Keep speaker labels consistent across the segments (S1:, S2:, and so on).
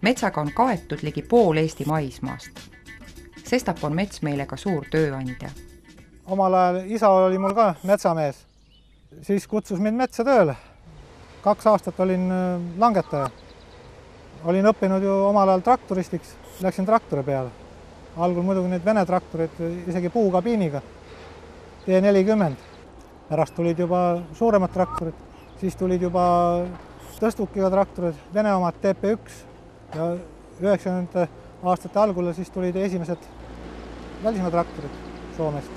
S1: Metsaga on kaetud ligi pool Eesti maismaast. Sestap on mets meile ka suur tööandja.
S2: Omal ajal isa oli mul ka metsamees. Siis kutsus mind metsa tööle. 2 aastat olin langetaja. Olin õppinud ju omal ajal traktoristiks, läksin traktori peale. Algul muidugi need Vene traktorid isegi puukabiiniga, T40. Pärast tulid juba suuremad traktorid, siis tulid juba tõstukiga traktorid, Vene omad TP1 ja 90. aastate algul siis tulid esimesed välismaa traktorid Soomest.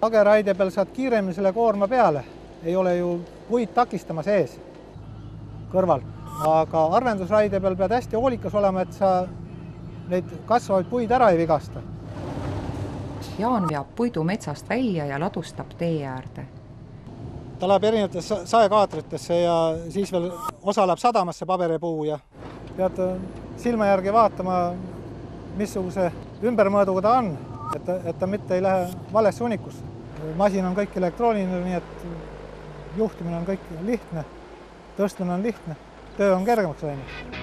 S2: Lageraide peal saad kiiremini selle koorma peale, ei ole ju puid takistama sees kõrval, aga arvendusraide peal pead hästi hoolikas olema, et sa neid kasvavaid puid ära ei vigasta.
S1: Jaan veab puidu metsast välja ja ladustab tee äärde.
S2: Ta läheb erinevatesse saekaatritesse ja siis veel osa läheb sadamasse paberipuu ja pead silma järgi vaatama, missuguse ümbermõõduga ta on, et ta mitte ei lähe valesse hunnikusse. Masin on kõik elektrooniline, nii et juhtimine on kõik lihtne, tõstmine on lihtne, töö on kergemaks läinud.